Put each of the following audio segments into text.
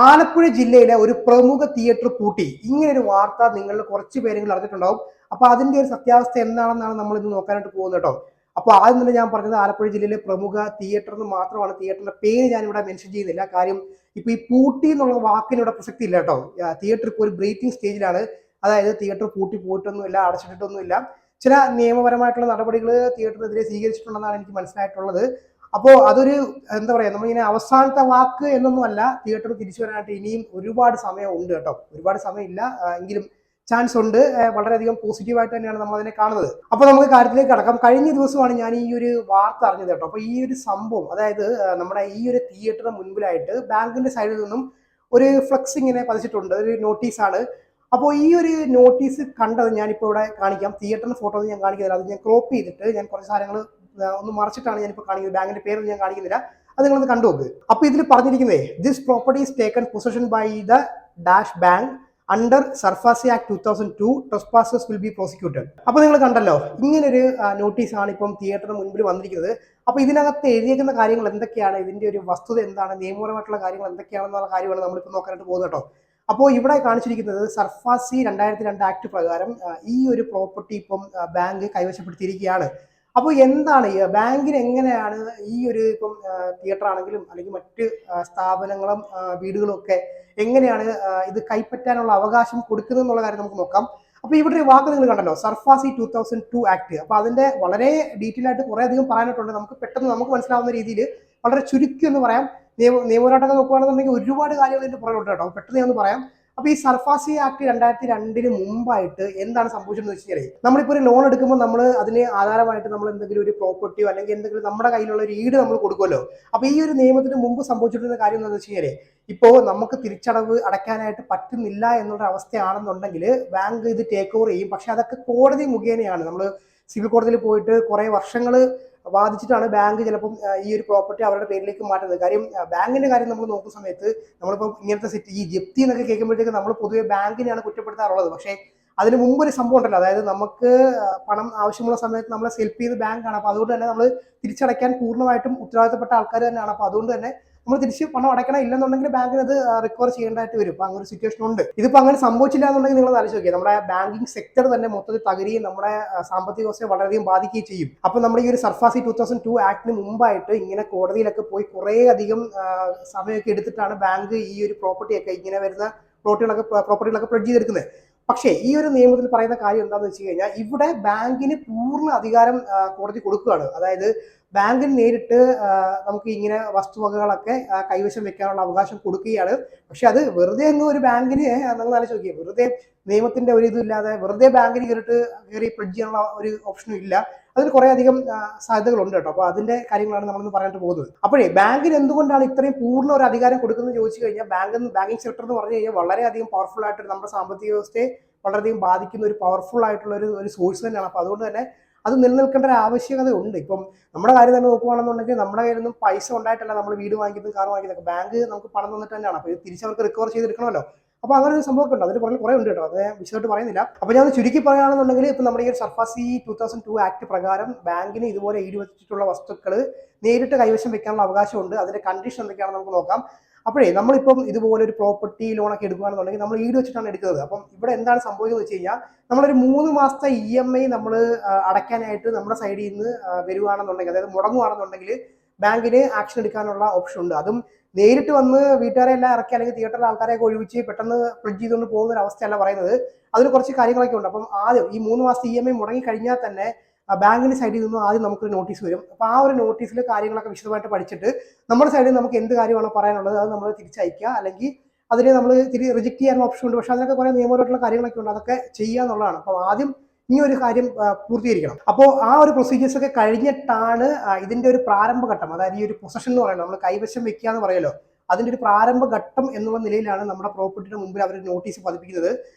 ആലപ്പുഴ ജില്ലയിലെ ഒരു പ്രമുഖ തിയേറ്റർ പൂട്ടി. ഇങ്ങനെ ഒരു വാർത്ത നിങ്ങൾ കുറച്ച് പേരെങ്കിലും അറിഞ്ഞിട്ടുണ്ടാവും. അപ്പൊ അതിന്റെ ഒരു സത്യാവസ്ഥ എന്താണെന്നാണ് നമ്മൾ ഇന്ന് നോക്കാനായിട്ട് പോകുന്നത് കേട്ടോ. അപ്പോൾ ആദ്യം തന്നെ ഞാൻ പറഞ്ഞത് ആലപ്പുഴ ജില്ലയിലെ പ്രമുഖ തിയേറ്റർ എന്ന് മാത്രമാണ്. തിയേറ്ററിന്റെ പേര് ഞാൻ ഇവിടെ മെൻഷൻ ചെയ്യുന്നില്ല. കാര്യം ഇപ്പൊ ഈ പൂട്ടി എന്നുള്ള വാക്കിന് ഇവിടെ പ്രസക്തി ഇല്ല കേട്ടോ. തിയേറ്റർ ഇപ്പോൾ ഒരു ബ്രേക്കിംഗ് സ്റ്റേജിലാണ്. അതായത് തിയേറ്റർ പൂട്ടി പോയിട്ടൊന്നുമില്ല, അടച്ചിട്ടൊന്നുമില്ല. ചില നിയമപരമായിട്ടുള്ള നടപടികൾ തിയേറ്ററിനെതിരെ സ്വീകരിച്ചിട്ടുണ്ടെന്നാണ് എനിക്ക് മനസ്സിലായിട്ടുള്ളത്. അപ്പോൾ അതൊരു എന്താ പറയാ, നമ്മളിങ്ങനെ അവസാനത്തെ വാക്ക് എന്നൊന്നും അല്ല. തിയേറ്റർ തിരിച്ചു വരാനായിട്ട് ഇനിയും ഒരുപാട് സമയം ഉണ്ട് കേട്ടോ. ഒരുപാട് സമയമില്ല, എങ്കിലും ചാൻസ് ഉണ്ട്. വളരെയധികം പോസിറ്റീവായിട്ട് തന്നെയാണ് നമ്മൾ അതിനെ കാണുന്നത്. അപ്പൊ നമുക്ക് കാര്യത്തിലേക്ക് കടക്കാം. കഴിഞ്ഞ ദിവസമാണ് ഞാൻ ഈ ഒരു വാർത്ത അറിഞ്ഞത് കേട്ടോ. അപ്പൊ ഈ ഒരു സംഭവം, അതായത് നമ്മുടെ ഈ ഒരു തിയേറ്ററിന് മുൻപിലായിട്ട് ബാങ്കിന്റെ സൈഡിൽ നിന്നും ഒരു ഫ്ലക്സ് ഇങ്ങനെ പതിച്ചിട്ടുണ്ട്. ഒരു നോട്ടീസാണ്. അപ്പോൾ ഈ ഒരു നോട്ടീസ് കണ്ടത് ഞാനിപ്പോൾ ഇവിടെ കാണിക്കാം. തിയേറ്ററിന്റെ ഫോട്ടോ ഞാൻ കാണിക്കുന്നില്ല, അത് ഞാൻ ക്രോപ്പ് ചെയ്തിട്ട് ഞാൻ കുറച്ച് സാധനങ്ങൾ ഒന്ന് മറച്ചിട്ടാണ് ഞാനിപ്പോൾ കാണിക്കുന്നത്. ബാങ്കിന്റെ പേര് ഞാൻ കാണിക്കുന്നില്ല, അത് നിങ്ങളൊന്ന് കണ്ടു നോക്ക്. അപ്പൊ ഇതിൽ പറഞ്ഞിരിക്കുന്നത്, this property is taken possession by the dash bank under SARFAESI act 2002. Trespassers will be prosecuted. അപ്പൊ നിങ്ങൾ കണ്ടല്ലോ, ഇങ്ങനൊരു നോട്ടീസാണ് ഇപ്പം തിയേറ്ററിന് മുൻപിൽ വന്നിരിക്കുന്നത്. അപ്പൊ ഇതിനകത്ത് എഴുതിയേക്കുന്ന കാര്യങ്ങൾ എന്തൊക്കെയാണ്, ഇതിന്റെ ഒരു വസ്തുത എന്താണ്, നിയമപരമായിട്ടുള്ള കാര്യങ്ങൾ എന്തൊക്കെയാണെന്നുള്ള കാര്യമാണ് നമ്മളിപ്പോൾ നോക്കാനായിട്ട് പോകുന്നത് കേട്ടോ. അപ്പോൾ ഇവിടെ കാണിച്ചിരിക്കുന്നത് സർഫാസി 2002 ആക്ട് പ്രകാരം ഈ ഒരു പ്രോപ്പർട്ടി ഇപ്പം ബാങ്ക് കൈവശപ്പെടുത്തിയിരിക്കുകയാണ്. അപ്പോൾ എന്താണ് ബാങ്കിന് എങ്ങനെയാണ് ഈ ഒരു ഇപ്പം തിയേറ്റർ ആണെങ്കിലും അല്ലെങ്കിൽ മറ്റ് സ്ഥാപനങ്ങളും വീടുകളും ഒക്കെ എങ്ങനെയാണ് ഇത് കൈപ്പറ്റാനുള്ള അവകാശം കൊടുക്കുന്നത് എന്നുള്ള കാര്യം നമുക്ക് നോക്കാം. അപ്പൊ ഇവിടെ ഒരു വാക്ക് നിങ്ങൾ കണ്ടല്ലോ, സർഫാസി 2002 ആക്ട്. അപ്പൊ അതിന്റെ വളരെ ഡീറ്റെയിൽ ആയിട്ട് കുറെ അധികം പറയാനായിട്ടുണ്ട്. നമുക്ക് പെട്ടെന്ന് നമുക്ക് മനസ്സിലാവുന്ന രീതിയിൽ വളരെ ചുരുക്കി എന്ന് പറയാം. നിയമപോരാട്ടമൊക്കെ നോക്കുകയാണെന്നുണ്ടെങ്കിൽ ഒരുപാട് കാര്യങ്ങൾ ഇതിന്റെ പുറകെയുണ്ട് കേട്ടോ. പെട്ടെന്ന് ഞാൻ ഒന്ന് പറയാം. അപ്പൊ ഈ സർഫാസി ആക്ട് 2002 മുമ്പായിട്ട് എന്താണ് സംഭവിച്ചതെന്ന് വെച്ച് കഴിഞ്ഞാൽ, നമ്മളിപ്പോൾ ഒരു ലോൺ എടുക്കുമ്പോൾ നമ്മൾ അതിന് ആധാരമായിട്ട് നമ്മൾ എന്തെങ്കിലും ഒരു പ്രോപ്പർട്ടിയോ അല്ലെങ്കിൽ എന്തെങ്കിലും നമ്മുടെ കയ്യിലുള്ള ഒരു ഈട് നമ്മൾ കൊടുക്കുമല്ലോ. അപ്പൊ ഈ ഒരു നിയമത്തിന് മുമ്പ് സംഭവിച്ചിട്ടുള്ള കാര്യം എന്താണെന്ന് വെച്ച് കഴിഞ്ഞാൽ, ഇപ്പോൾ നമുക്ക് തിരിച്ചടവ് അടയ്ക്കാനായിട്ട് പറ്റുന്നില്ല എന്നുള്ള അവസ്ഥയാണെന്നുണ്ടെങ്കിൽ ബാങ്ക് ഇത് ടേക്ക് ഓവർ ചെയ്യും. പക്ഷെ അതൊക്കെ കോടതി മുഖേനയാണ്. നമ്മൾ സിവിൽ കോടതിയിൽ പോയിട്ട് കുറെ വർഷങ്ങൾ വാദിച്ചിട്ടാണ് ബാങ്ക് ചിലപ്പം ഈ ഒരു പ്രോപ്പർട്ടി അവരുടെ പേരിലേക്ക് മാറ്റുന്നത്. കാര്യം ബാങ്കിന്റെ കാര്യം നമ്മൾ നോക്കുന്ന സമയത്ത് നമ്മളിപ്പോൾ ഇങ്ങനത്തെ സെറ്റ് ഈ ജപ്തി എന്നൊക്കെ കേൾക്കുമ്പോഴത്തേക്ക് നമ്മൾ പൊതുവെ ബാങ്കിനെയാണ് കുറ്റപ്പെടുത്താറുള്ളത്. പക്ഷേ അതിന് മുമ്പ് ഒരു സംഭവം ഉണ്ടല്ലോ, അതായത് നമുക്ക് പണം ആവശ്യമുള്ള സമയത്ത് നമ്മളെ ഹെൽപ്പ് ചെയ്ത് ബാങ്കാണ്. അപ്പോൾ അതുകൊണ്ട് തന്നെ നമ്മൾ തിരിച്ചടയ്ക്കാൻ പൂർണ്ണമായിട്ടും ഉത്തരവാദിത്തപ്പെട്ട ആൾക്കാർ തന്നെയാണ്. അപ്പോൾ അതുകൊണ്ട് തന്നെ നമ്മൾ തിരിച്ച് പണം അടയ്ക്കണം, ഇല്ലെന്നുണ്ടെങ്കിൽ ബാങ്കിന് അത് റിക്കവർ ചെയ്യേണ്ടതായിട്ട് വരും. അപ്പൊ അങ്ങനെ ഒരു സിറ്റുവേഷൻ ഉണ്ട്. ഇതിപ്പോ അങ്ങനെ സംഭവിച്ചില്ല എന്നുണ്ടെങ്കിൽ നിങ്ങൾ ആലോചിച്ച് നോക്കിയാൽ നമ്മുടെ ബാങ്കിങ് സെക്ടർ തന്നെ മൊത്തത്തിൽ തകരുകയും നമ്മുടെ സാമ്പത്തിക വ്യവസ്ഥയെ വളരെയധികം ബാധിക്കുകയും ചെയ്യും. അപ്പൊ നമ്മുടെ ഈ ഒരു സർഫാസി 2002 ആക്ടിന് മുമ്പായിട്ട് ഇങ്ങനെ കോടതിയിലൊക്കെ പോയി കുറെ അധികം സമയമൊക്കെ എടുത്തിട്ടാണ് ബാങ്ക് ഈ ഒരു പ്രോപ്പർട്ടിയൊക്കെ ഇങ്ങനെ വരുന്ന പ്രോപ്പർട്ടികളൊക്കെ പ്ലഡ്ജ് ചെയ്തെടുക്കുന്നത്. പക്ഷേ ഈ ഒരു നിയമത്തിൽ പറയുന്ന കാര്യം എന്താണെന്ന് വെച്ച് കഴിഞ്ഞാൽ, ഇവിടെ ബാങ്കിന് പൂർണ്ണ അധികാരം കോടതി കൊടുക്കുകയാണ്. അതായത് ബാങ്കിന് നേരിട്ട് നമുക്ക് ഇങ്ങനെ വസ്തുവകകളൊക്കെ കൈവശം വെക്കാനുള്ള അവകാശം കൊടുക്കുകയാണ്. പക്ഷെ അത് വെറുതെ അങ്ങ് ഒരു ബാങ്കിന് നിങ്ങൾ ആലോചിച്ച് നോക്കിയേ, വെറുതെ നിയമത്തിന്റെ ഒരു ഇല്ലാതെ വെറുതെ ബാങ്കിന് കയറി പ്ലഡ്ജ് ചെയ്യാനുള്ള ഒരു ഓപ്ഷനും ഇല്ല. അതിന് കുറെ അധികം സാധ്യതകളുണ്ട് കേട്ടോ. അപ്പൊ അതിന്റെ കാര്യങ്ങളാണ് നമ്മളിന്ന് പറയാനായിട്ട് പോകുന്നത്. അപ്പോഴേ ബാങ്കിന് എന്തുകൊണ്ടാണ് ഇത്രയും പൂർണ്ണ ഒരു അധികാരം കൊടുക്കുന്നത് ചോദിച്ചു കഴിഞ്ഞാൽ, ബാങ്കിങ് സെക്ടർ എന്ന് പറഞ്ഞു കഴിഞ്ഞാൽ വളരെയധികം പവർഫുൾ ആയിട്ട് നമ്മുടെ സാമ്പത്തിക വ്യവസ്ഥയെ വളരെയധികം ബാധിക്കുന്ന ഒരു പവർഫുൾ ആയിട്ടുള്ള ഒരു സോഴ്സ് തന്നെയാണ്. അപ്പൊ അതുകൊണ്ട് തന്നെ അത് നിലനിൽക്കേണ്ട ഒരു ആവശ്യകത ഉണ്ട്. ഇപ്പം നമ്മുടെ കാര്യം തന്നെ നോക്കുകയാണെന്നുണ്ടെങ്കിൽ നമ്മുടെ കയ്യിലൊന്നും പൈസ ഉണ്ടായിട്ടല്ല നമ്മൾ വീട് വാങ്ങിക്കുന്നതും കാർ വാങ്ങിക്കുന്നതൊക്കെ. ബാങ്ക് നമുക്ക് പണം തന്നിട്ട് തന്നെയാണ്. അപ്പോൾ ഇത് തിരിച്ചവർക്ക് റിക്കവർ ചെയ്തെടുക്കണമല്ലോ. അപ്പൊ അങ്ങനെ ഒരു സംഭവമൊക്കെ ഉണ്ട്. അതിന് പുറകിൽ കുറെ ഉണ്ട് കേട്ടോ. അത് വിശദമായിട്ട് പറയുന്നില്ല. അപ്പൊ ഞാൻ ചുരുക്കി പറയുകയാണെന്നുണ്ടെങ്കിൽ, ഇപ്പൊ നമ്മുടെ ഈ സർഫാസി 2002 ആക്ട് പ്രകാരം ബാങ്കിന് ഇതുപോലെ ഈട് വെച്ചിട്ടുള്ള വസ്തുക്കൾ നേരിട്ട് കൈവശം വെക്കാനുള്ള അവകാശമുണ്ട്. അതിന്റെ കണ്ടീഷൻ എന്തൊക്കെയാണെന്ന് നമുക്ക് നോക്കാം. അപ്പോഴേ നമ്മളിപ്പം ഇതുപോലെ ഒരു പ്രോപ്പർട്ടി ലോണൊക്കെ എടുക്കുകയാണെന്നുണ്ടെങ്കിൽ നമ്മൾ ഈട് വെച്ചിട്ടാണ് എടുക്കുന്നത്. അപ്പം ഇവിടെ എന്താണ് സംഭവിക്കുന്നത് വെച്ച് കഴിഞ്ഞാൽ, നമ്മളൊരു 3 മാസത്തെ EMI നമ്മൾ അടയ്ക്കാനായിട്ട് നമ്മുടെ സൈഡിൽ നിന്ന് വരുവാണെന്നുണ്ടെങ്കിൽ, അതായത് മുടങ്ങുവാണെന്നുണ്ടെങ്കിൽ ബാങ്കിന് ആക്ഷൻ എടുക്കാനുള്ള ഓപ്ഷൻ ഉണ്ട്. അതും നേരിട്ട് വന്ന് വീട്ടുകാരെ എല്ലാം ഇറക്കി അല്ലെങ്കിൽ തിയേറ്ററിലെ ആൾക്കാരെയൊക്കെ ഒഴിവിച്ച് പെട്ടെന്ന് പ്ലഡ്ജ് ചെയ്തുകൊണ്ട് പോകുന്ന ഒരു അവസ്ഥയല്ല പറയുന്നത്. അതിന് കുറച്ച് കാര്യങ്ങളൊക്കെ ഉണ്ട്. അപ്പം ആദ്യം ഈ 3 മാസത്തെ EMI മുടങ്ങി കഴിഞ്ഞാൽ തന്നെ ബാങ്കിന്റെ സൈഡിൽ നിന്നും ആദ്യം നമുക്കൊരു നോട്ടീസ് വരും. അപ്പൊ ആ ഒരു നോട്ടീസിൽ കാര്യങ്ങളൊക്കെ വിശദമായിട്ട് പഠിച്ചിട്ട് നമ്മുടെ സൈഡിൽ നമുക്ക് എന്ത് കാര്യമാണ് പറയാനുള്ളത് അത് നമ്മൾ തിരിച്ചയക്കുക, അല്ലെങ്കിൽ അതിനെ നമ്മൾ റിജക്ട് ചെയ്യാനുള്ള ഓപ്ഷൻ ഉണ്ട്. പക്ഷെ അതിനൊക്കെ കുറെ നിയമപരമായിട്ടുള്ള കാര്യങ്ങളൊക്കെ ഉണ്ട്. അതൊക്കെ ചെയ്യുക എന്നുള്ളതാണ്. അപ്പോൾ ആദ്യം ഈ ഒരു കാര്യം പൂർത്തീകരിക്കണം. അപ്പോൾ ആ ഒരു പ്രൊസീജിയേഴ്സ് ഒക്കെ കഴിഞ്ഞിട്ടാണ് ഇതിന്റെ ഒരു പ്രാരംഭഘട്ടം, അതായത് ഈ ഒരു പൊസഷൻ എന്ന് പറയുന്നത്, നമ്മൾ കൈവശം വെക്കുക എന്ന് പറയല്ലോ, അതിന്റെ ഒരു പ്രാരംഭഘട്ടം എന്നുള്ള നിലയിലാണ് നമ്മുടെ പ്രോപ്പർട്ടിയുടെ മുമ്പിൽ അവർ നോട്ടീസ് പതിപ്പിക്കുന്നത്.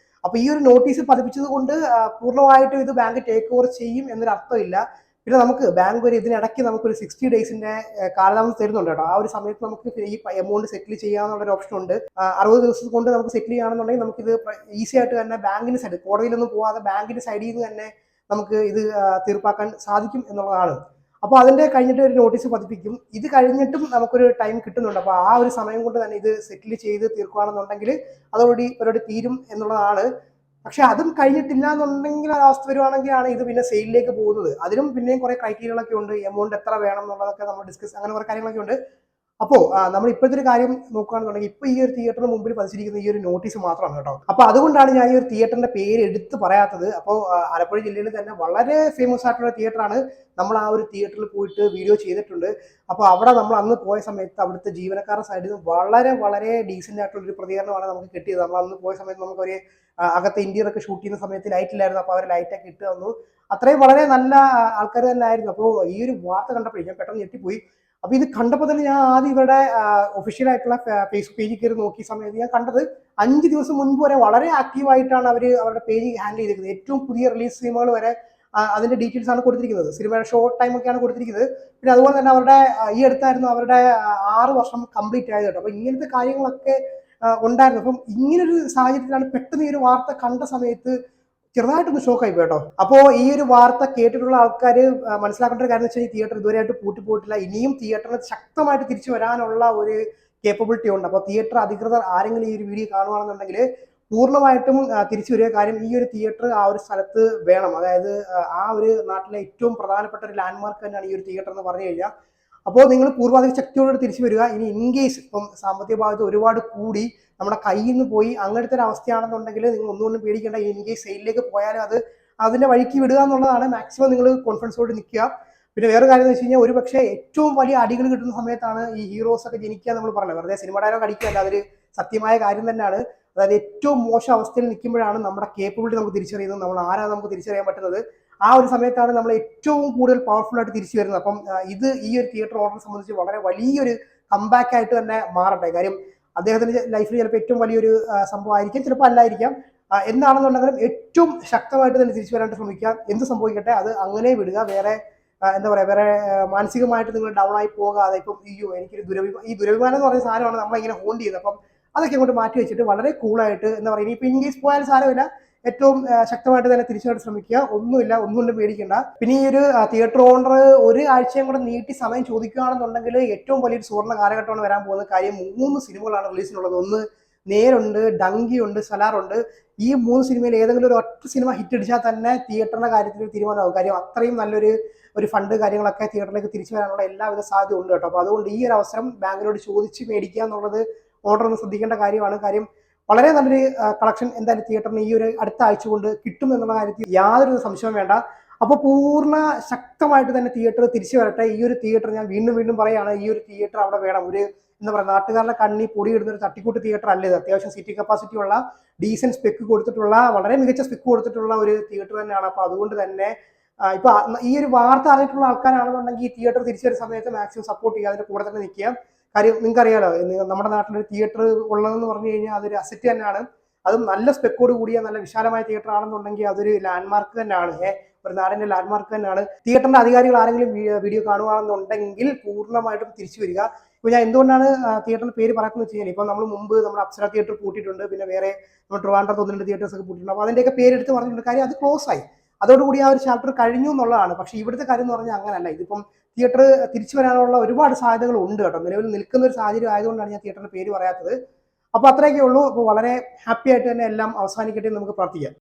അപ്പൊ ഈ ഒരു നോട്ടീസ് പതിപ്പിച്ചത് കൊണ്ട് പൂർണ്ണമായിട്ടും ഇത് ബാങ്ക് ടേക്ക് ഓവർ ചെയ്യും എന്നൊരു അർത്ഥമില്ല. പിന്നെ നമുക്ക് ബാങ്ക് ഒരു ഇതിനിടയ്ക്ക് നമുക്കൊരു 60 ഡേയ്സിന്റെ കാലതാമസം തരുന്നുണ്ട് കേട്ടോ. ആ ഒരു സമയത്ത് നമുക്ക് ഈ എമൗണ്ട് സെറ്റിൽ ചെയ്യാന്നുള്ള ഒരു ഓപ്ഷൻ ഉണ്ട്. 60 ദിവസം കൊണ്ട് നമുക്ക് സെറ്റിൽ ചെയ്യുകയാണെന്നുണ്ടെങ്കിൽ നമുക്കിത് ഈസി ആയിട്ട് തന്നെ ബാങ്കിന്റെ സൈഡ്, കോടതിയിലൊന്നും പോകാതെ ബാങ്കിന്റെ സൈഡിൽ നിന്ന് തന്നെ നമുക്ക് ഇത് തീർപ്പാക്കാൻ സാധിക്കും എന്നുള്ളതാണ്. അപ്പോൾ അതിന്റെ കഴിഞ്ഞിട്ട് ഒരു നോട്ടീസ് പതിപ്പിക്കും. ഇത് കഴിഞ്ഞിട്ടും നമുക്കൊരു ടൈം കിട്ടുന്നുണ്ട്. അപ്പോൾ ആ ഒരു സമയം കൊണ്ട് തന്നെ ഇത് സെറ്റിൽ ചെയ്ത് തീർക്കുകയാണെന്നുണ്ടെങ്കിൽ അതോടുകൂടി പരിപാടി തീരും എന്നുള്ളതാണ്. പക്ഷെ അതും കഴിഞ്ഞിട്ടില്ല എന്നുണ്ടെങ്കിൽ ആ അവസ്ഥ വരുവാണെങ്കിലാണ് ഇത് പിന്നെ സെയിലിലേക്ക് പോകുന്നത്. അതിനും പിന്നെയും കുറെ ക്രൈറ്റീരിയകളൊക്കെ ഉണ്ട്. എമൗണ്ട് എത്ര വേണം എന്നുള്ളതൊക്കെ നമ്മൾ ഡിസ്കസ്, അങ്ങനെ കുറെ കാര്യങ്ങളൊക്കെ ഉണ്ട്. അപ്പോൾ നമ്മൾ ഇപ്പോഴത്തെ ഒരു കാര്യം നോക്കുകയാണെന്നുണ്ടെങ്കിൽ ഇപ്പൊ ഈ ഒരു തിയേറ്ററിന് മുമ്പിൽ പതിച്ചിരിക്കുന്ന ഈ ഒരു നോട്ടീസ് മാത്രമാണ് കേട്ടോ. അപ്പൊ അതുകൊണ്ടാണ് ഞാൻ ഈ ഒരു തിയേറ്ററിന്റെ പേര് എടുത്ത് പറയാത്തത്. അപ്പോൾ ആലപ്പുഴ ജില്ലയിൽ തന്നെ വളരെ ഫേമസ് ആയിട്ടുള്ള തിയേറ്ററാണ്. നമ്മൾ ആ ഒരു തിയേറ്ററിൽ പോയിട്ട് വീഡിയോ ചെയ്തിട്ടുണ്ട്. അപ്പോൾ അവിടെ നമ്മൾ അന്ന് പോയ സമയത്ത് അവിടുത്തെ ജീവനക്കാരുടെ സൈഡിൽ നിന്ന് വളരെ വളരെ ഡീസന്റ് ആയിട്ടുള്ള ഒരു പ്രതികരണമാണ് നമുക്ക് കിട്ടിയത്. നമ്മൾ അന്ന് പോയ സമയത്ത് നമുക്കൊരു അകത്തെ ഇന്റീരിയർ ഒക്കെ ഷൂട്ട് ചെയ്യുന്ന സമയത്ത് ലൈറ്റ് ഇല്ലായിരുന്നു. അപ്പോൾ അവർ ലൈറ്റൊക്കെ ഇട്ട് തന്നു. അത്രയും വളരെ നല്ല ആൾക്കാർ തന്നെ ആയിരുന്നു. അപ്പോൾ ഈ ഒരു വാർത്ത കണ്ടപ്പോഴേ ഞാൻ പെട്ടെന്ന് ഞെട്ടിപ്പോയി. അപ്പൊ ഇത് കണ്ടപ്പോൾ തന്നെ ഞാൻ ആദ്യം ഇവരുടെ ഒഫീഷ്യൽ ആയിട്ടുള്ള ഫേസ്ബുക്ക് പേജിൽ കയറി നോക്കിയ സമയത്ത് ഞാൻ കണ്ടത് 5 ദിവസം മുൻപ് വരെ വളരെ ആക്റ്റീവായിട്ടാണ് അവർ അവരുടെ പേജ് ഹാൻഡിൽ ചെയ്തിരിക്കുന്നത്. ഏറ്റവും പുതിയ റിലീസ് സിനിമകൾ വരെ അതിന്റെ ഡീറ്റെയിൽസ് ആണ് കൊടുത്തിരിക്കുന്നത്. സിനിമയുടെ ഷോർട്ട് ടൈം ഒക്കെയാണ് കൊടുത്തിരിക്കുന്നത്. പിന്നെ അതുപോലെ തന്നെ അവരുടെ ഈ അടുത്തായിരുന്നു അവരുടെ 6 വർഷം കംപ്ലീറ്റ് ആയത് കേട്ടോ. അപ്പൊ ഇങ്ങനത്തെ കാര്യങ്ങളൊക്കെ ഉണ്ടായിരുന്നു. അപ്പം ഇങ്ങനൊരു സാഹചര്യത്തിലാണ് പെട്ടെന്ന് ഈ ഒരു വാർത്ത കണ്ട സമയത്ത് ചെറുതായിട്ടൊന്ന് ഷോക്കായി പോയി കേട്ടോ. അപ്പോൾ ഈ ഒരു വാർത്ത കേട്ടിട്ടുള്ള ആൾക്കാർ മനസ്സിലാക്കേണ്ട ഒരു കാര്യം എന്ന് വെച്ചാൽ തിയേറ്റർ ഇതുവരെയായിട്ട് പൂട്ടി പോയിട്ടില്ല. ഇനിയും തിയേറ്ററിന് ശക്തമായിട്ട് തിരിച്ചു വരാനുള്ള ഒരു കേപ്പബിലിറ്റി ഉണ്ട്. അപ്പോൾ തിയേറ്റർ അധികൃതർ ആരെങ്കിലും ഈ ഒരു വീഡിയോ കാണുകയാണെന്നുണ്ടെങ്കിൽ പൂർണ്ണമായിട്ടും തിരിച്ചു വരിക. കാര്യം ഈ ഒരു തിയേറ്റർ ആ ഒരു സ്ഥലത്ത് വേണം. അതായത് ആ ഒരു നാട്ടിലെ ഏറ്റവും പ്രധാനപ്പെട്ട ഒരു ലാൻഡ്മാർക്ക് തന്നെയാണ് ഈ ഒരു തിയേറ്റർ എന്ന് പറഞ്ഞു കഴിഞ്ഞാൽ. അപ്പോൾ നിങ്ങൾ പൂർവാധിക ശക്തിയോടെ തിരിച്ചു വരിക. ഇനി ഇൻ കേസ് ഇപ്പം സാമ്പത്തിക ബാധ്യത ഒരുപാട് കൂടി നമ്മുടെ കയ്യിൽ നിന്ന് പോയി അങ്ങനത്തെ ഒരു അവസ്ഥയാണെന്നുണ്ടെങ്കിൽ നിങ്ങൾ ഒന്നുകൊണ്ടും പേടിക്കേണ്ട. ഇൻ കേസ് സെയിലിലേക്ക് പോയാലും അത് അതിന്റെ വഴിക്ക് വിടുക എന്നുള്ളതാണ്. മാക്സിമം നിങ്ങൾ കോൺഫിഡൻസോട് നിൽക്കുക. പിന്നെ വേറെ കാര്യം എന്ന് വെച്ച് കഴിഞ്ഞാൽ ഒരു പക്ഷേ ഏറ്റവും വലിയ അടികൾ കിട്ടുന്ന സമയത്താണ് ഈ ഹീറോസ് ഒക്കെ ജനിക്കുക നമ്മൾ പറഞ്ഞത്. വെറുതെ സിനിമ ഡയലോഗ് അടിക്കുകയല്ല, അതൊരു സത്യമായ കാര്യം തന്നെയാണ്. അതായത് ഏറ്റവും മോശം അവസ്ഥയിൽ നിൽക്കുമ്പോഴാണ് നമ്മുടെ കേപ്പബിലിറ്റി നമുക്ക് തിരിച്ചറിയുന്നത്, നമ്മൾ ആരാണ് നമുക്ക് തിരിച്ചറിയാൻ പറ്റുന്നത്. ആ ഒരു സമയത്താണ് നമ്മൾ ഏറ്റവും കൂടുതൽ പവർഫുൾ ആയിട്ട് തിരിച്ചു വരുന്നത്. അപ്പം ഇത് ഈ ഒരു തിയേറ്റർ ഓർഡറിനെ സംബന്ധിച്ച് വളരെ വലിയൊരു കംബാക്ക് ആയിട്ട് തന്നെ മാറട്ടെ. കാര്യം അദ്ദേഹത്തിന്റെ ലൈഫിൽ ചിലപ്പോൾ ഏറ്റവും വലിയൊരു സംഭവമായിരിക്കും, ചിലപ്പോൾ അല്ലായിരിക്കാം. എന്താണെന്നുണ്ടെങ്കിലും ഏറ്റവും ശക്തമായിട്ട് തന്നെ തിരിച്ചു വരാനായിട്ട് ശ്രമിക്കുക. എന്ത് സംഭവിക്കട്ടെ അത് അങ്ങനെ വിടുക. വേറെ എന്താ പറയുക, വേറെ മാനസികമായിട്ട് നിങ്ങൾ ഡൗൺ ആയി പോകാതെ ഇപ്പം അയ്യോ എനിക്കൊരു ദുരഭിമാനം എന്ന് പറയുന്ന സാധനമാണ് നമ്മളിങ്ങനെ ഹോണ്ട് ചെയ്യുന്നത്. അപ്പം അതൊക്കെ അങ്ങോട്ട് മാറ്റി വെച്ചിട്ട് വളരെ കൂളായിട്ട് എന്താ പറയുക, ഇനിയിപ്പോൾ ഇൻ കേസ് പോയാലും സാരമില്ല, ഏറ്റവും ശക്തമായിട്ട് തന്നെ തിരിച്ചുകൊണ്ട് ശ്രമിക്കുക. ഒന്നുമില്ല, ഒന്നുകൊണ്ടും പേടിക്കേണ്ട. പിന്നെ ഈ ഒരു തിയേറ്റർ ഓണർ ഒരു ആഴ്ചയും കൂടെ നീട്ടി സമയം ചോദിക്കുകയാണെന്നുണ്ടെങ്കിൽ ഏറ്റവും വലിയൊരു സുവർണ്ണ കാലഘട്ടമാണ് വരാൻ പോകുന്നത്. കാര്യം 3 സിനിമകളാണ് റിലീസിനുള്ളത്. ഒന്ന് നേരുണ്ട്, ഡങ്കിയുണ്ട്, സലാറുണ്ട്. ഈ 3 സിനിമയിൽ ഏതെങ്കിലും ഒരു ഒറ്റ സിനിമ ഹിറ്റ് അടിച്ചാൽ തന്നെ തിയേറ്ററിന്റെ കാര്യത്തിൽ തീരുമാനമാകും. കാര്യം അത്രയും നല്ലൊരു ഫണ്ട് കാര്യങ്ങളൊക്കെ തിയേറ്ററിലേക്ക് തിരിച്ചു വരാനുള്ള എല്ലാവിധ സാധ്യത ഉണ്ട് കേട്ടോ. അപ്പോൾ അതുകൊണ്ട് ഈ ഒരു അവസരം ബാങ്കിനോട് ചോദിച്ച് മേടിക്കുക എന്നുള്ളത് ഓർഡർ ഒന്ന് ശ്രദ്ധിക്കേണ്ട കാര്യമാണ്. കാര്യം വളരെ നല്ലൊരു കളക്ഷൻ എന്തായാലും തിയേറ്ററിന് ഈ ഒരു അടുത്ത ആഴ്ച കൊണ്ട് കിട്ടും എന്നുള്ള കാര്യത്തിൽ യാതൊരു സംശയവും വേണ്ട. അപ്പോൾ പൂർണ്ണ ശക്തമായിട്ട് തന്നെ തിയേറ്റർ തിരിച്ചു വരട്ടെ. ഈ ഒരു തിയേറ്റർ ഞാൻ വീണ്ടും വീണ്ടും പറയുകയാണ്, ഈ ഒരു തിയേറ്റർ അവിടെ വേണം. ഒരു എന്താ പറയുക, നാട്ടുകാരുടെ കണ്ണി പൊടിയിടുന്ന ഒരു തട്ടിക്കൂട്ട് തിയേറ്റർ അല്ല ഇത്. അത്യാവശ്യം സീറ്റിംഗ് കപ്പാസിറ്റി ഉള്ള ഡീസന്റ് സ്പെക്ക് കൊടുത്തിട്ടുള്ള വളരെ മികച്ച സ്പെക്ക് കൊടുത്തിട്ടുള്ള ഒരു തിയേറ്റർ തന്നെയാണ്. അപ്പോൾ അതുകൊണ്ട് തന്നെ ഇപ്പൊ ഈ ഒരു വാർത്ത അറിഞ്ഞിട്ടുള്ള ആൾക്കാരാണെന്നുണ്ടെങ്കിൽ ഈ തിയേറ്റർ തിരിച്ചു വരുന്ന സമയത്ത് മാക്സിമം സപ്പോർട്ട് ചെയ്യുക, അതിന്റെ കൂടെ തന്നെ നിൽക്കുക. കാര്യം നിങ്ങൾക്ക് അറിയാലോ, നമ്മുടെ നാട്ടിലൊരു തിയേറ്റർ ഉള്ളതെന്ന് പറഞ്ഞു കഴിഞ്ഞാൽ അതൊരു അസറ്റ് തന്നെയാണ്. അതും നല്ല സ്പെക്കോട് കൂടിയ നല്ല വിശാലമായ തിയേറ്റർ ആണെന്നുണ്ടെങ്കിൽ അതൊരു ലാൻഡ്മാർക്ക് തന്നെയാണ്. ഒരു നാടിന്റെ ലാൻഡ്മാർക്ക് തന്നെയാണ്. തിയേറ്ററിന്റെ അധികാരികൾ ആരെങ്കിലും വീഡിയോ കാണുകയാണെന്നുണ്ടെങ്കിൽ പൂർണ്ണമായിട്ടും തിരിച്ചു വരിക. ഇപ്പൊ ഞാൻ എന്തുകൊണ്ടാണ് തിയേറ്ററിന്റെ പേര് പറയുന്നത് വെച്ച് കഴിഞ്ഞാൽ, ഇപ്പൊ നമ്മൾ മുമ്പ് നമ്മുടെ അപ്സര തിയേറ്റർ പൂട്ടിയിട്ടുണ്ട്, പിന്നെ വേറെ നമ്മുടെ ട്രിവാൻഡ്രത്ത് 1-2 തിയേറ്റേഴ്സ് ഒക്കെ പൂട്ടിയിട്ടുണ്ട്. അപ്പോൾ അതിന്റെയൊക്കെ പേരെടുത്ത് പറഞ്ഞിട്ടുണ്ട്. കാര്യം അത് ക്ലോസ് ആയി, അതോടുകൂടി ആ ഒരു ചാപ്റ്റർ കഴിഞ്ഞു എന്നുള്ളതാണ്. പക്ഷേ ഇവിടുത്തെ കാര്യം എന്ന് പറഞ്ഞാൽ അങ്ങനല്ല. ഇതിപ്പം തിയേറ്റർ തിരിച്ചു വരാനുള്ള ഒരുപാട് സാധ്യതകൾ ഉണ്ട് കേട്ടോ. നിലവിൽ നിൽക്കുന്ന ഒരു സാഹചര്യം ആയതുകൊണ്ടാണ് ഞാൻ തിയേറ്ററിന്റെ പേര് പറയാത്തത്. അപ്പോൾ അത്രയൊക്കെ ഉള്ളൂ. അപ്പോൾ വളരെ ഹാപ്പി ആയിട്ട് തന്നെ എല്ലാം അവസാനിക്കട്ടെ എന്ന് നമുക്ക് പ്രാർത്ഥിക്കാം.